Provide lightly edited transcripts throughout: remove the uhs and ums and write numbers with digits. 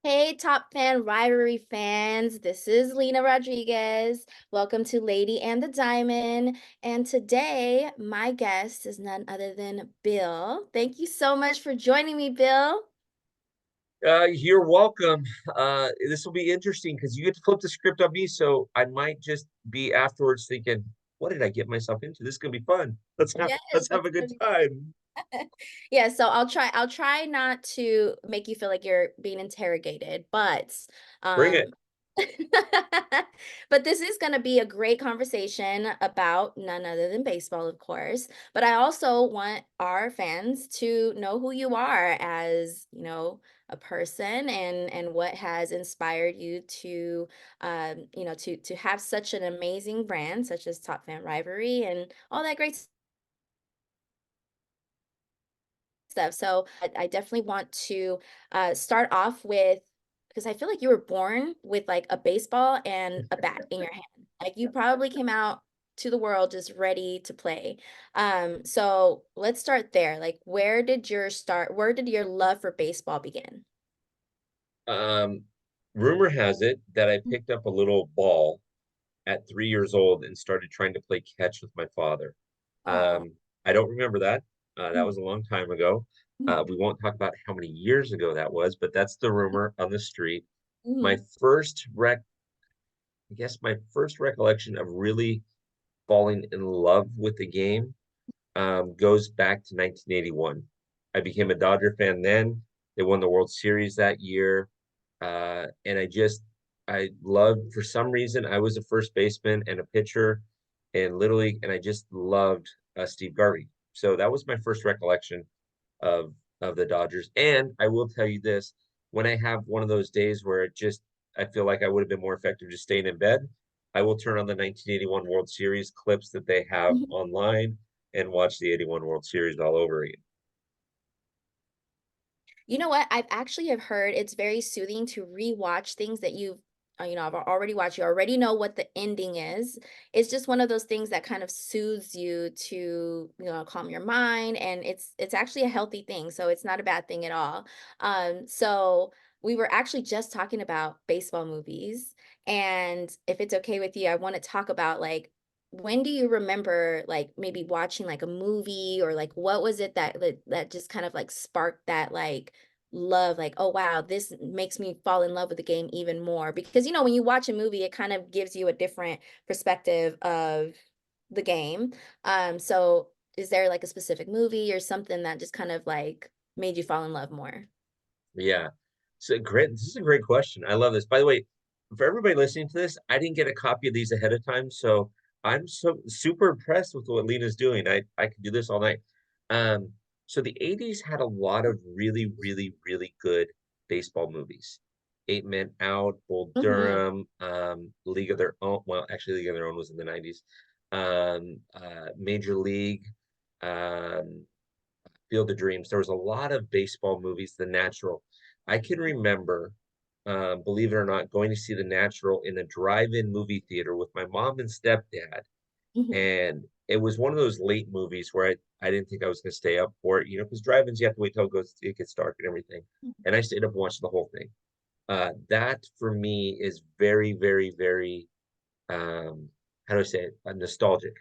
Hey, top fan rivalry fans. This is Lina Rodriguez. Welcome to Lady and the Diamond. And today, my guest is none other than Bill. Thank you so much for joining me, Bill. You're welcome. This will be interesting because you get to flip the script on me, so I might just be afterwards thinking, "What did I get myself into? This is gonna be fun. Let's have Yes, let's have that's a good gonna be time. yeah, so I'll try not to make you feel like you're being interrogated, but Bring um it." but this is going to be a great conversation about none other than baseball, of course. But I also want our fans to know who you are as, a person and what has inspired you to to have such an amazing brand such as Top Fan Rivalry and all that great stuff. So I definitely want to start off with because I feel like you were born with like a baseball and a bat in your hand. Like you probably came out to the world just ready to play. So let's start there. Like, where did your love for baseball begin? Um, Rumor has it that I picked up a little ball at 3 years old and started trying to play catch with my father. Oh. I don't remember that. That was a long time ago. Mhm. We won't talk about how many years ago that was, but that's the rumor on the street. My Mhm. first rec I guess my first recollection of really falling in love with the game goes back to 1981. I became a Dodger fan then. They won the World Series that year. And I loved, for some reason, I was a first baseman and a pitcher in Little League, and I just loved Steve Garvey. So that was my first recollection of of the Dodgers. And I will tell you this, when I have one of those days where I feel like I would have been more effective just staying in bed, I will turn on the 1981 World Series clips that they have Mhm. online and watch the 81 World Series all over again. You know what? I've actually have heard it's very soothing to rewatch things that I've already watched. You already know what the ending is. It's just one of those things that kind of soothes you to, calm your mind, and it's actually a healthy thing. So it's not a bad thing at all. So we were actually just talking about baseball movies, and if it's okay with you, I want to talk about like when do you remember like maybe watching like a movie or like what was it that just kind of like sparked that like love, like, oh wow, this makes me fall in love with the game even more because when you watch a movie it kind of gives you a different perspective of the game. So is there like a specific movie or something that just kind of like made you fall in love more? Yeah. This is a great question. I love this. By the way, for everybody listening to this, I didn't get a copy of these ahead of time, so I'm so super impressed with what Lena's doing. I could do this all night. Um, so the 80s had a lot of really, really, really good baseball movies. Eight Men Out, Bull Hmm. Durham, League of Their Own. Well, actually, League of Their Own was in the 90s. Major League, um, Field of Dreams. There was a lot of baseball movies. The Natural. I can remember, believe it or not, going to see The Natural in a drive-in movie theater with my mom and stepdad, Hmm. and it was one of those late movies where I didn't think I was going to stay up for it, because drive-ins you have to wait till it gets dark and everything. And I stayed up and watched the whole thing. That for me is very, very, very um, how do I say it? Nostalgic.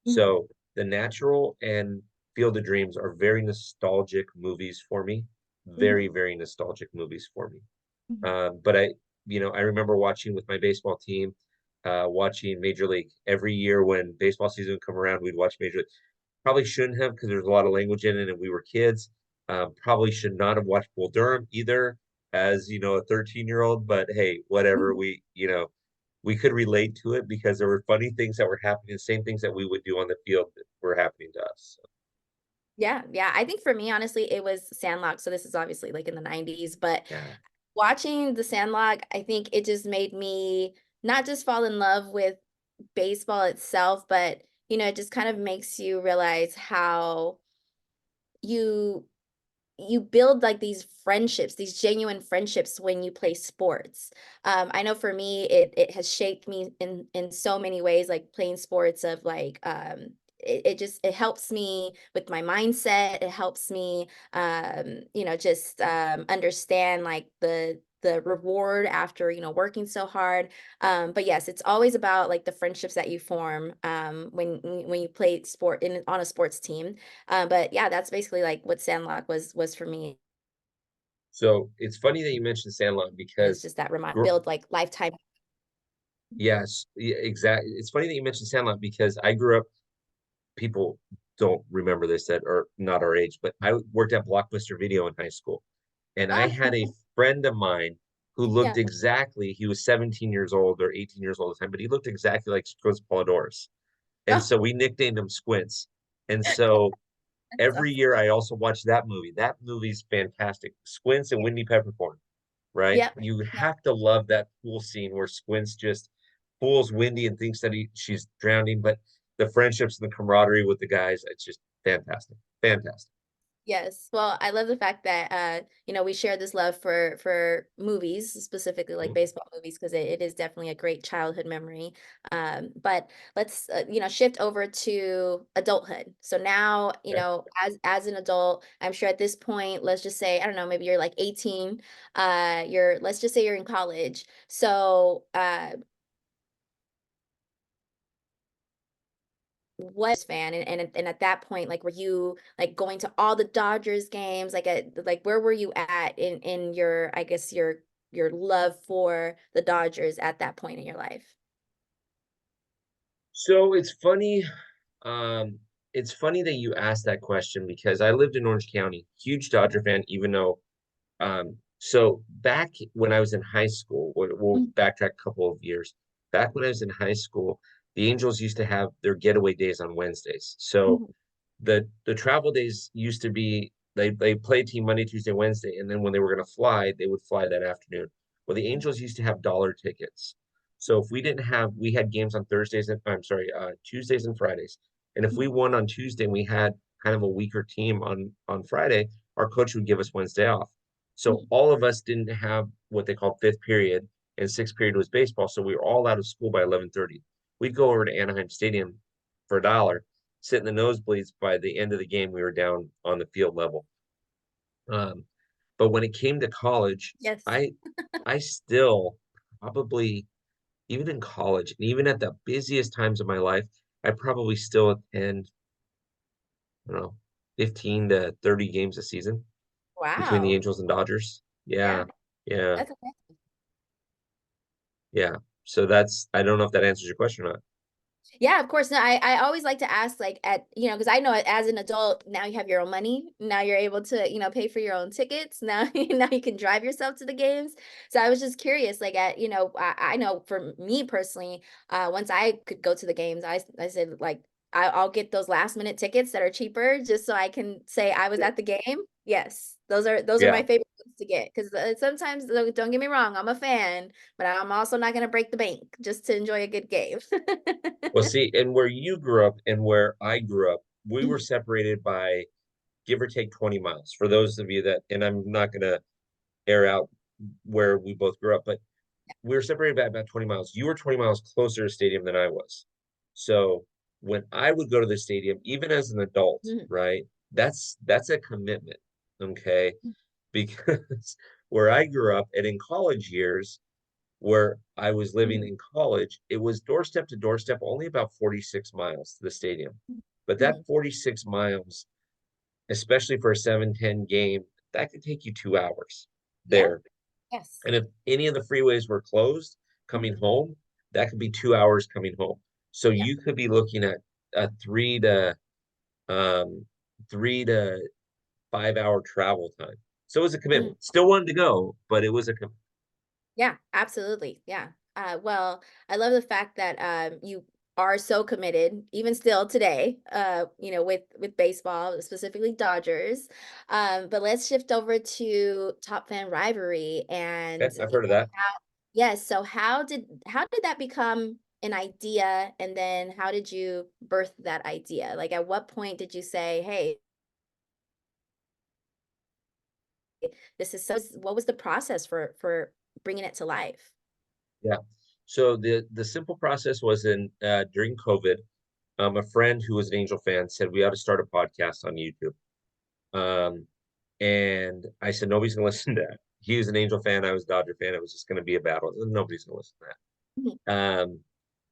Hmm. So The Natural and Field of Dreams are very nostalgic movies for me. Very, Hmm. very nostalgic movies for me. Hmm. But I remember watching with my baseball team, watching Major League every year when baseball season would come around. We'd watch Major League. Probably shouldn't have because there's a lot of language in it, and we were kids. Probably should not have watched Bull Durham either, as a 13-year-old. But hey, whatever. Hmm. We could relate to it because there were funny things that were happening, the same things that we would do on the field that were happening to us. So, Yeah, yeah. I think for me, honestly, it was Sandlot. So this is obviously like in the 90s, but yeah. watching The Sandlot, I think it just made me not just fall in love with baseball itself, but it just kind of makes you realize how you you build like these friendships, these genuine friendships when you play sports. I know for me, it has shaped me in so many ways, like playing sports of like it just it helps me with my mindset. It helps me, just understand like the reward after working so hard. But yes, it's always about like the friendships that you form when you play sport in on a sports team. But yeah, that's basically like what Sandlot was for me. So it's funny that you mentioned Sandlot It's because just that remind gr build like lifetime. yes, yeah, exactly. It's funny that you mentioned Sandlot because I grew up, people don't remember this that are not our age, but I worked at Blockbuster Video in high school. And I Ah, had a friend of mine who looked yeah. exactly, he was 17 years old or 18 years old at the time, but he looked exactly like Squints Polidorus. And Oh, so we nicknamed him Squints. And so that's every awesome. year I also watched that movie. That movie's fantastic. Squints and Winnie Peppercorn, right? Yep. You Yep. have to love that pool scene where Squints just fools Windy and thinks that she's drowning, but the friendships and the camaraderie with the guys, it's just fantastic. Fantastic. Yes. Well, I love the fact that we share this love for movies, specifically like Mhm. baseball movies, because it is definitely a great childhood memory. But let's shift over to adulthood. So now, Okay. as an adult, I'm sure at this point, let's just say, I don't know, maybe you're like 18, you're let's just say you're in college. So was fan and at that point like were you like going to all the Dodgers games like where were you at in your I guess your love for the Dodgers at that point in your life? So um, it's funny that you asked that question because I lived in Orange County, huge Dodger fan, even though so back when I was in high school, we'll Mhm, backtrack a couple of years. Back when I was in high school, the Angels used to have their getaway days on Wednesdays. So mhm, the travel days used to be they played team Monday, Tuesday, Wednesday, and then when they were going to fly, they would fly that afternoon. Well, the mhm, Angels used to have dollar tickets. So if we didn't have, we had games on Thursdays and I'm sorry, Tuesdays and Fridays. And if we mhm, won on Tuesday and we had kind of a weaker team on Friday, our coach would give us Wednesday off. So mhm, all of us didn't have what they call fifth period, and sixth period was baseball. So we were all out of school by 11:30. We'd go over to Anaheim Stadium for $1, sit in the nosebleeds. By the end of the game, we were down on the field level. Um, but when it came to college, yes. I I still probably even in college and even at the busiest times of my life, I probably still attend, I don't know, 15 to 30 games a season between the Wow. Angels and Dodgers. Yeah, Yeah, yeah, that's okay. yeah. So that's I don't know if that answers your question or not. Yeah, of course. No, I always like to ask, like, because I know as an adult, now you have your own money. Now you're able to, pay for your own tickets. Now, now you can drive yourself to the games. So I was just curious, like, I know for me personally, once I could go to the games, I said, like, I'll get those last minute tickets that are cheaper just so I can say I was Yeah. at the game. Yes, those are my Yeah. favorite ones to get because sometimes, don't get me wrong, I'm a fan, but I'm also not going to break the bank just to enjoy a good game. Well, see, and where you grew up and where I grew up, we were Mhm, separated by give or take 20 miles. For those of you that, and I'm not going to air out where we both grew up, but we were separated by about 20 miles. You were 20 miles closer to the stadium than I was. So when I would go to the stadium, even as an adult, mhm, right, that's a commitment, okay? Because where I grew up and in college years, where I was living mhm, in college, it was doorstep to doorstep, only about 46 miles to the stadium. But mhm. that 46 miles, especially for a 7-10 game, that could take you 2 hours Yeah, there. yes. And if any of the freeways were closed Mhm, coming home, that could be 2 hours coming home. So yeah, you could be looking at a um 3 to 5 hour travel time. So it was a mhm. commitment. Still wanted to go, but it was a commitment. Yeah, absolutely, yeah. Well, I love the fact that, you are so committed, even still today, with baseball, specifically Dodgers. But let's shift over to Top Fan Rivalry and, Okay, I've heard of that. how yes, so how did that become an idea, and then how did you birth that idea? Like, at what point did you say, "Hey, this is so" what was the process for bringing it to life? Yeah. So the simple process was in during COVID. A friend who was an Angel fan said we ought to start a podcast on YouTube. Um, and I said, nobody's gonna listen to that. He was an Angel fan, I was a Dodger fan. It was just gonna be a battle. Nobody's gonna listen to Mhm, that.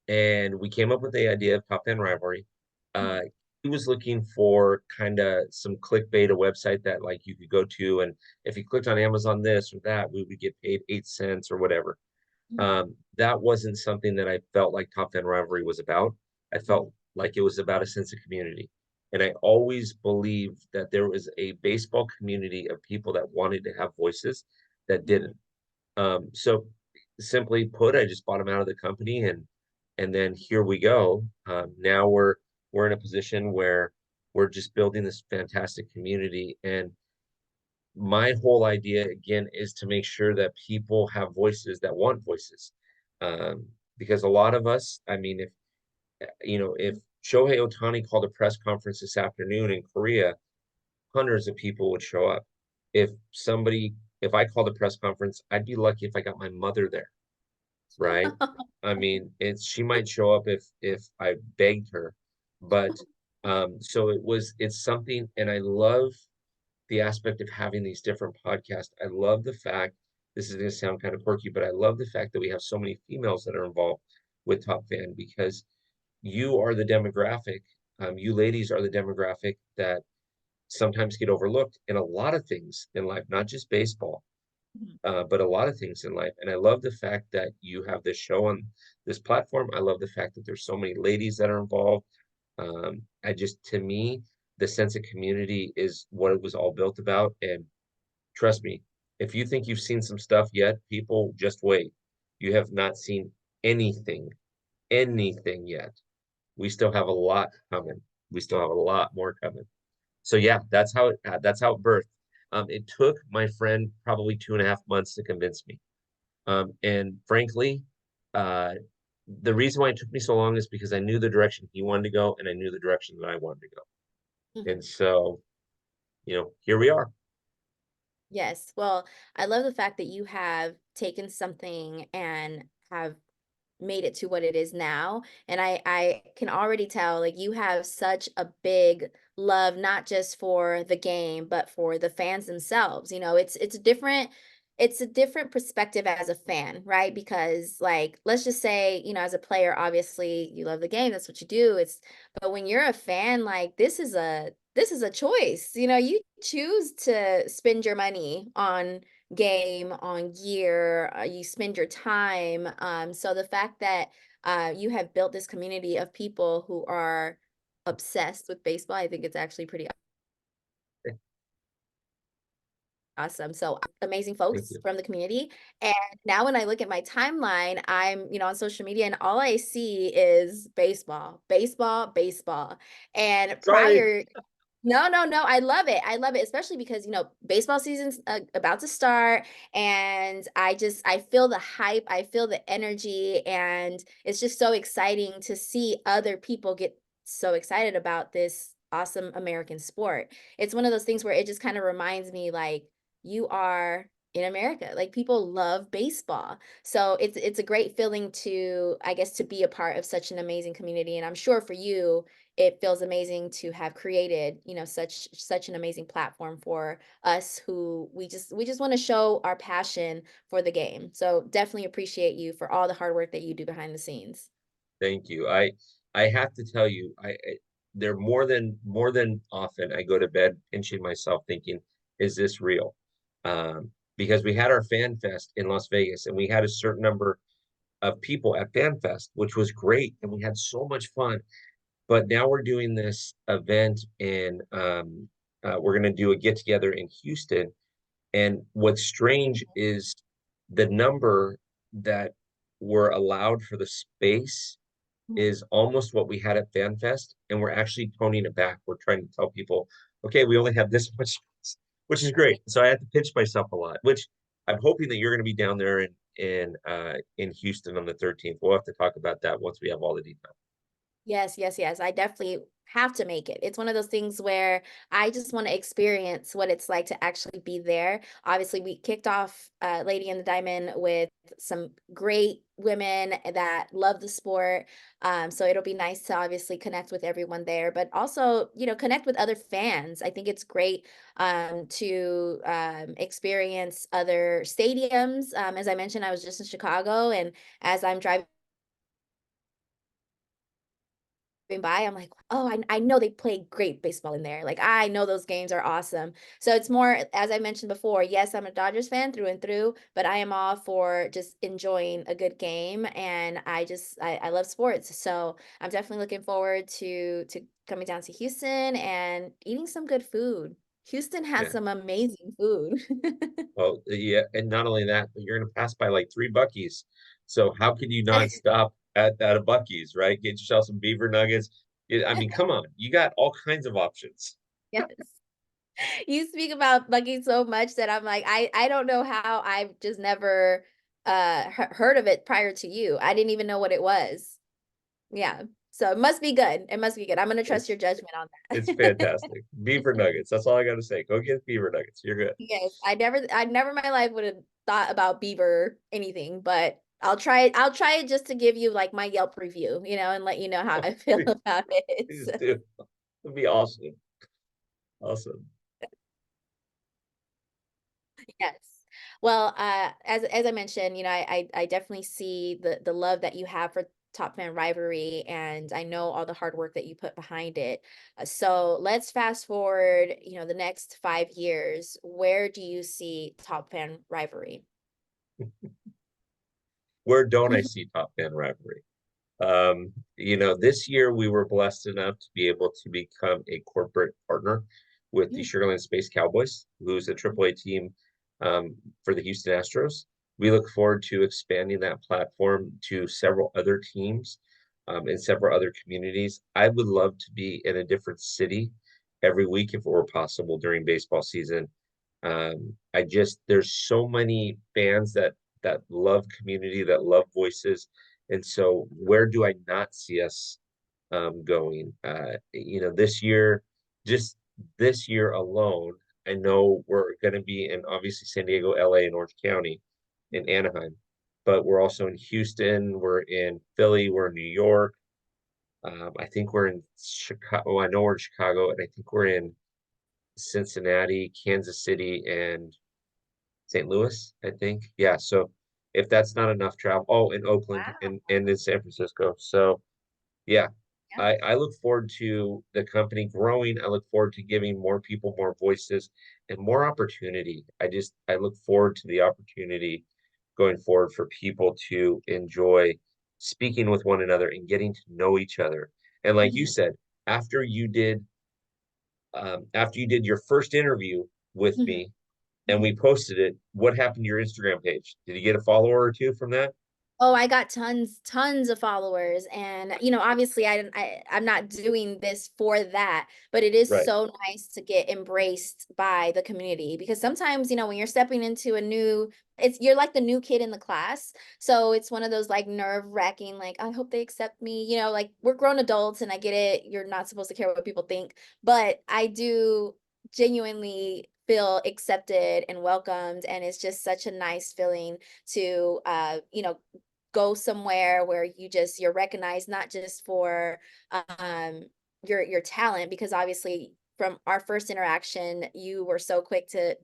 And we came up with the idea of Top Fan Rivalry. mhm, Uh, he was looking for kind of some clickbait, a website that like you could go to, and if you clicked on Amazon this or that, we would get paid 8 cents or whatever. mhm, That wasn't something that I felt like Top Fan Rivalry was about. I mhm, felt like it was about a sense of community. And I always believed that there was a baseball community of people that wanted to have voices that mhm, didn't. So simply put, I just bought him out of the company, and then here we go. Now we're in a position where we're just building this fantastic community. And my whole idea again is to make sure that people have voices that want voices. Because a lot of us, I mean, if Shohei Ohtani called a press conference this afternoon in Korea, hundreds of people would show up. If somebody, if I called a press conference, I'd be lucky if I got my mother there, right? I mean, it's she might show up if I begged her, but so it's something, and I love the aspect of having these different podcasts. I love the fact, this is going to sound kind of quirky, but I love the fact that we have so many females that are involved with Top Fan because you are the demographic, you ladies are the demographic that sometimes get overlooked in a lot of things in life, not just baseball, mhm. but a lot of things in life. And I love the fact that you have this show on this platform. I love the fact that there's so many ladies that are involved. To me, the sense of community is what it was all built about. And trust me, if you think you've seen some stuff yet, people just wait. You have not seen anything, anything yet. We still have a lot coming. We still have a lot more coming. So yeah, that's how it birthed. It took my friend probably 2.5 months to convince me. And frankly, uh, the reason why it took me so long is because I knew the direction he wanted to go, and I knew the direction that I wanted to go. And Mhm. so, here we are. Yes. Well, I love the fact that you have taken something and have made it to what it is now. And I can already tell like you have such a big love not just for the game but for the fans themselves. You know, it's a different perspective as a fan, right? Because like let's just say, you know, as a player obviously you love the game, that's what you do. It's but when you're a fan like this is a choice. You know, you choose to spend your money on game, on gear, you spend your time. So the fact that you have built this community of people who are obsessed with baseball, I think it's actually pretty awesome. So amazing Thank folks you. from the community. And now when I look at my timeline, I'm, you know, on social media and all I see is baseball, baseball, baseball. And Sorry. prior no, no, no, I love it. I love it, especially because, you know, baseball season's about to start and I feel the hype, I feel the energy and it's just so exciting to see other people get so excited about this awesome American sport. It's one of those things where it just kind of reminds me like you are in America. Like people love baseball. So it's a great feeling to I guess to be a part of such an amazing community and I'm sure for you it feels amazing to have created, you know, such an amazing platform for us who we just want to show our passion for the game. So definitely appreciate you for all the hard work that you do behind the scenes. Thank you. I have to tell you, they're more than often I go to bed pinching myself thinking, is this real? Because we had our fan fest in Las Vegas and we had a certain number of people at Fan Fest, which was great, and we had so much fun. But now we're doing this event and we're going to do a get together in Houston. And what's strange is the number that were allowed for the space Mhm. is almost what we had at FanFest, and we're actually toning it back. We're trying to tell people, okay, we only have this much space, which is great. So I have to pinch myself a lot, which I'm hoping that you're going to be down there in Houston on the 13th. We'll have to talk about that once we have all the details. Yes, yes, yes. I definitely have to make it. It's one of those things where I just want to experience what it's like to actually be there. Obviously, we kicked off Lady in the Diamond with some great women that love the sport. So it'll be nice to obviously connect with everyone there, but also, connect with other fans. I think it's great to experience other stadiums. As I mentioned, I was just in Chicago, and as I'm driving by, I'm like, "Oh, I know they play great baseball in there." Like, I know those games are awesome. So it's more, as I mentioned before, yes, I'm a Dodgers fan through and through, but I am all for just enjoying a good game, and I love sports. So I'm definitely looking forward to coming down to Houston and eating some good food. Houston has Yeah. some amazing food. Well, yeah, and not only that, but you're gonna pass by like three Buc-ee's. So how could you not stop at a Buc-ee's, right? Get yourself some beaver nuggets. I mean, come on, you got all kinds of options. Yes. You speak about Bucky so much that I'm like, I don't know how I've just never heard of it prior to you. I didn't even know what it was. Yeah. So it must be good. It must be good. I'm gonna trust It's your judgment on it's that. fantastic. Beaver nuggets. That's all I gotta say. Go get beaver nuggets. You're good. Yes, I never in my life would have thought about beaver anything, but I'll try it. I'll try it just to give you like my Yelp review, and let you know how I feel Please, about it. please do. It'd be awesome. Awesome. Yes. Well, as I mentioned, I definitely see the love that you have for Top Fan Rivalry, and I know all the hard work that you put behind it. So let's fast forward, the next 5 years. Where do you see Top Fan Rivalry? Where don't I see top fan rivalry? This year we were blessed enough to be able to become a corporate partner with the Mm, Sugarland Space Cowboys, who's a AAA team for the Houston Astros. We look forward to expanding that platform to several other teams in several other communities. I would love to be in a different city every week if it were possible during baseball season. There's so many fans that love community, that love voices, and so where do I not see us going? Just this year alone, I know we're going to be in obviously San Diego, LA, and Orange County, in Anaheim, but we're also in Houston, we're in Philly, we're in New York. I think we're in Chicago. I know we're in Chicago, and I think we're in Cincinnati, Kansas City, and St. Louis, I think. Yeah. So if that's not enough travel, oh, in Oakland wow. and in San Francisco. So yeah, Yeah. I look forward to the company growing. I look forward to giving more people more voices and more opportunity. I look forward to the opportunity going forward for people to enjoy speaking with one another and getting to know each other. And like you Mhm, said, after you did after you did your first interview with mhm, me and we mhm. posted it, what happened to your Instagram page? Did you get a follower or two from that? Oh, I got tons of followers, and, obviously, I'm not doing this for that, but it is Right. so nice to get embraced by the community, because sometimes, when you're stepping into a new you're like the new kid in the class, so it's one of those, like, nerve-wracking, like, "I hope they accept me," like, we're grown adults, and I get it, you're not supposed to care what people think, but I do genuinely feel accepted and welcomed, and it's just such a nice feeling to, go somewhere where you're recognized not just for um your talent, because obviously from our first interaction you were so quick to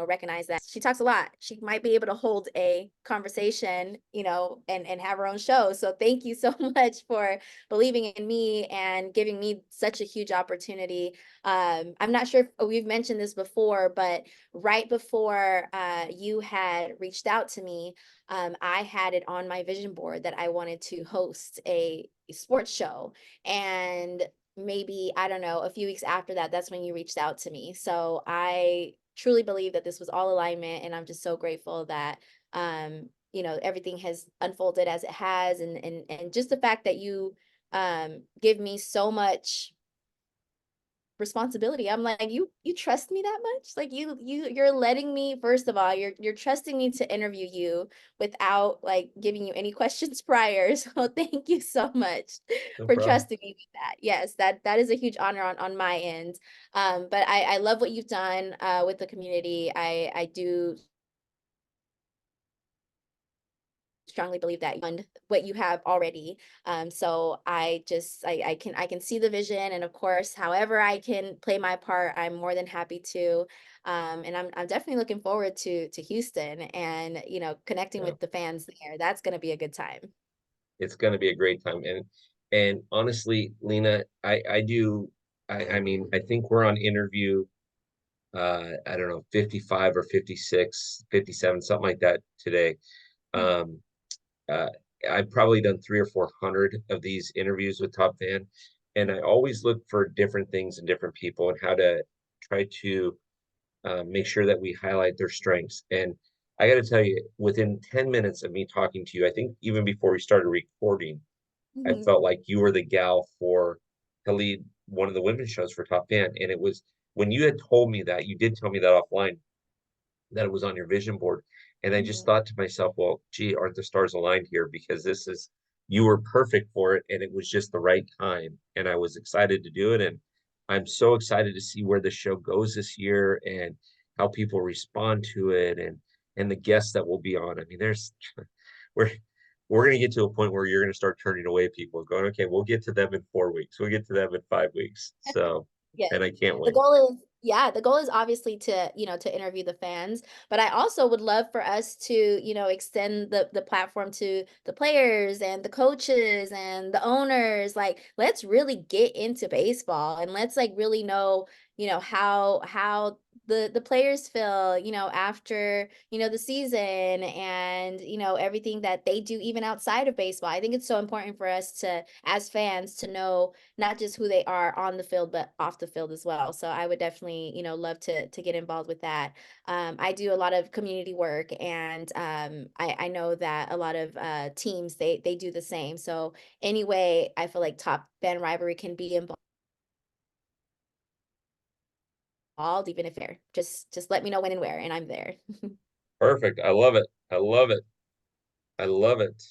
recognize that she talks a lot. She might be able to hold a conversation, and have her own show. So thank you so much for believing in me and giving me such a huge opportunity. I'm not sure if we've mentioned this before, but right before you had reached out to me, I had it on my vision board that I wanted to host a sports show. And maybe, I don't know, a few weeks after that, that's when you reached out to me. So I truly believe that this was all alignment, and I'm just so grateful that everything has unfolded as it has, and just the fact that you give me so much responsibility. I'm like, you trust me that much? Like you're letting me, first of all, you're trusting me to interview you without like giving you any questions prior. So thank you so much No for problem. trusting me with that. Yes, that is a huge honor on my end. But I love what you've done with the community. I do strongly believe that and what you have already. So I can see the vision, and of course, however I can play my part, I'm more than happy to. And I'm definitely looking forward to Houston and connecting Yeah, with the fans there. That's gonna be a good time. it's going to be a great time. And honestly, Lena, I do. I mean, I think we're on interview. I don't know, 55 or 56, 57, something like that today. Mhm, Um, uh, I've probably done 300 or 400 of these interviews with Top Fan, and I always look for different things and different people and how to try to make sure that we highlight their strengths. And I got to tell you, within 10 minutes of me talking to you, I think even before we started recording, I mhm, felt like you were the gal for to lead one of the women's shows for Top Fan. And it was when you had told me that, you did tell me that offline, that it was on your vision board. And I just mhm. thought to myself, well, gee, aren't the stars aligned here? Because this is, you were perfect for it. And it was just the right time. And I was excited to do it. And I'm so excited to see where the show goes this year and how people respond to it and the guests that will be on. I mean, there's, we're, we're going to get to a point where you're going to start turning away people going, okay, we'll get to them in 4 weeks. We'll get to them in 5 weeks. So, Yes. and I can't The wait. goal is, yeah, the goal is obviously to interview the fans, but I also would love for us to, extend the platform to the players and the coaches and the owners. Like, let's really get into baseball and let's like really know, how the players feel, after, the season and, everything that they do even outside of baseball. I think it's so important for us to, as fans, to know not just who they are on the field, but off the field as well. So I would definitely, love to get involved with that. I do a lot of community work, and I know that a lot of teams they do the same. So anyway, I feel like Top Fan Rivalry can be involved, even if they're just let me know when and where, and I'm there. Perfect. I love it. I love it. I love it.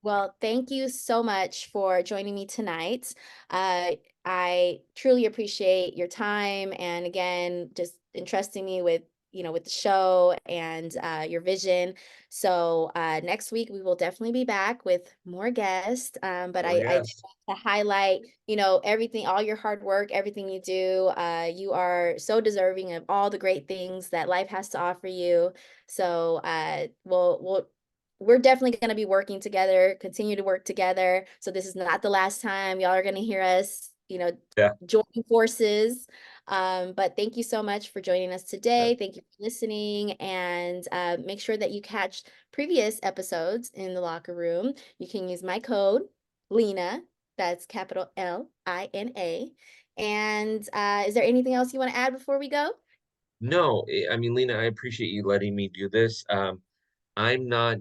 Well, thank you so much for joining me tonight. I truly appreciate your time and again, just entrusting me with, with the show and your vision. So next week we will definitely be back with more guests. But More I do guests. want to highlight, everything, all your hard work, everything you do. You are so deserving of all the great things that life has to offer you. So we're definitely going to be working together, continue to work together. So this is not the last time y'all are going to hear us, Yeah. join forces. But thank you so much for joining us Yeah. today. Thank you for listening, and make sure that you catch previous episodes in the locker room. You can use my code, Lina. That's capital Lina. And is there anything else you want to add before we go? No, I mean, Lena, I appreciate you letting me do this. I'm not,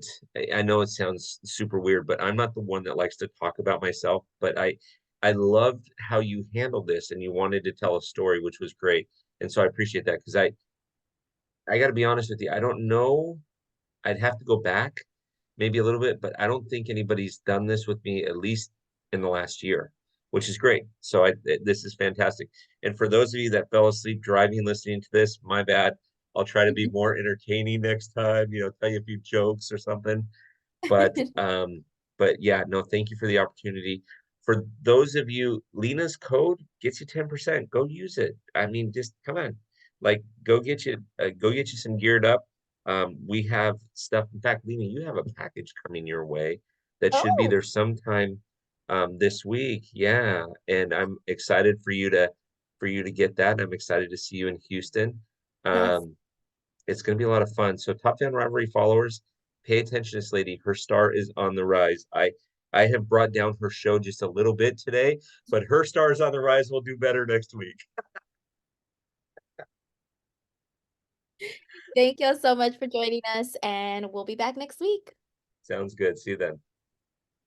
I know it sounds super weird, but I'm not the one that likes to talk about myself, but I loved how you handled this and you wanted to tell a story, which was great. And so I appreciate that because I got to be honest with you. I don't know. I'd have to go back maybe a little bit, but I don't think anybody's done this with me at least in the last year, which is great. So this is fantastic. And for those of you that fell asleep driving, listening to this, my bad. I'll try to be more entertaining next time, tell you a few jokes or something. But but yeah, no, thank you for the opportunity. For those of you, Lena's code gets you 10%. Go use it. I mean, just come on. Like go get you some geared up. We have stuff. In fact, Lena, you have a package coming your way that should be Oh, there sometime this week. Yeah. And I'm excited for you to get that. I'm excited to see you in Houston. yes. Um, it's going to be a lot of fun. So, Top Fan Rivalry followers, pay attention to this lady. Her star is on the rise. I have brought down her show just a little bit today, but her star is on the rise. We'll do better next week. Thank you so much for joining us, and we'll be back next week. Sounds good. See you then.